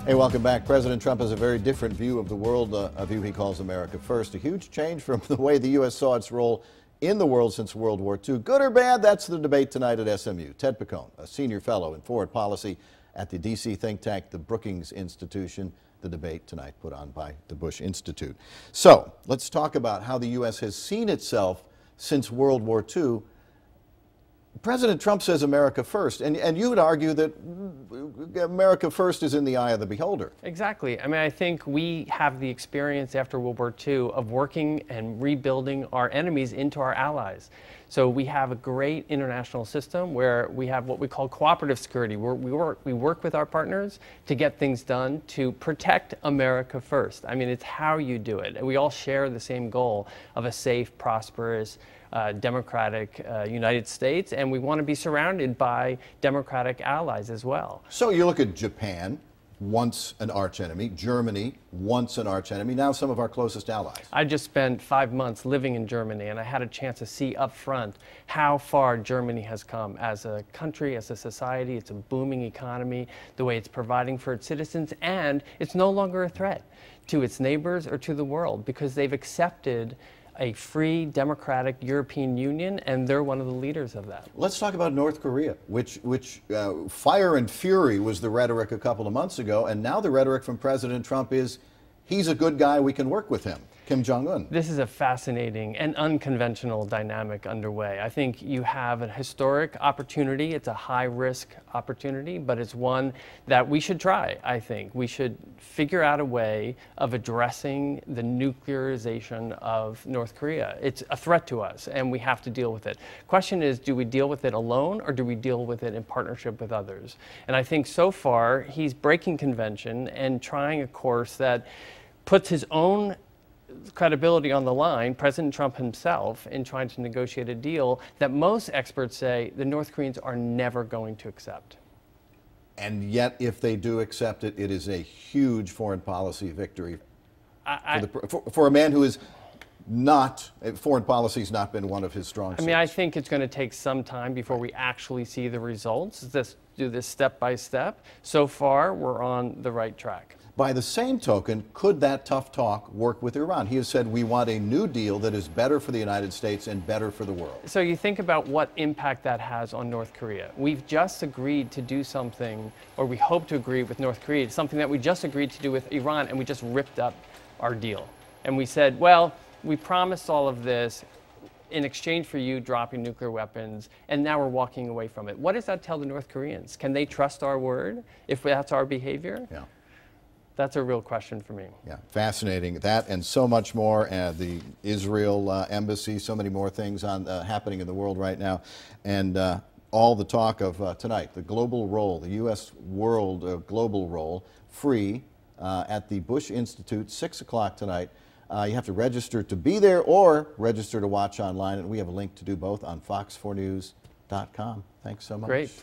Hey, welcome back. President Trump has a very different view of the world, a view he calls America first. A huge change from the way the U.S. saw its role in the world since World War II. Good or bad, that's the debate tonight at SMU. Ted Piccone, a senior fellow in foreign policy at the D.C. think tank, the Brookings Institute. The debate tonight put on by the Bush Institute. So let's talk about how the U.S. has seen itself since World War II. President Trump says America first, and you would argue that America first is in the eye of the beholder. Exactly. I mean, I think we have the experience after World War II of working and rebuilding our enemies into our allies. So we have a great international system where we have what we call cooperative security, where we work with our partners to get things done to protect America first. I mean, it's how you do it. And we all share the same goal of a safe, prosperous, democratic United States, and we want to be surrounded by democratic allies as well. So you look at Japan, once an archenemy, Germany, once an archenemy, now some of our closest allies. I just spent 5 months living in Germany, and I had a chance to see up front how far Germany has come as a country, as a society. It's a booming economy, the way it's providing for its citizens, and it's no longer a threat to its neighbors or to the world because they've accepted a free, democratic European Union, and they're one of the leaders of that. Let's talk about North Korea, which fire and fury was the rhetoric a couple of months ago, and now the rhetoric from President Trump is, he's a good guy, we can work with him. Kim Jong-un. This is a fascinating and unconventional dynamic underway. I think you have a historic opportunity. It's a high-risk opportunity, but it's one that we should try, I think. We should figure out a way of addressing the nuclearization of North Korea. It's a threat to us, and we have to deal with it. Question is, do we deal with it alone, or do we deal with it in partnership with others? And I think so far, he's breaking convention and trying a course that puts his own credibility on the line, President Trump himself, in trying to negotiate a deal that most experts say the North Koreans are never going to accept. And yet, if they do accept it, it is a huge foreign policy victory for a man who is not, foreign policy has not been one of his strong suits. I mean, I think it's going to take some time before we actually see the results. Do this step by step. So far, we're on the right track. By the same token, could that tough talk work with Iran? He has said we want a new deal that is better for the United States and better for the world. So you think about what impact that has on North Korea. We've just agreed to do something, or we hope to agree with North Korea, something that we just agreed to do with Iran, and we just ripped up our deal. And we said, well, we promised all of this in exchange for you dropping nuclear weapons, and now we're walking away from it. What does that tell the North Koreans? Can they trust our word if that's our behavior? Yeah. That's a real question for me. Yeah, fascinating. That and so much more. The Israel embassy, so many more things happening in the world right now. And all the talk of tonight, the global role, the U.S. world global role, free at the Bush Institute, 6 o'clock tonight. You have to register to be there or register to watch online. And we have a link to do both on fox4news.com. Thanks so much. Great. Please.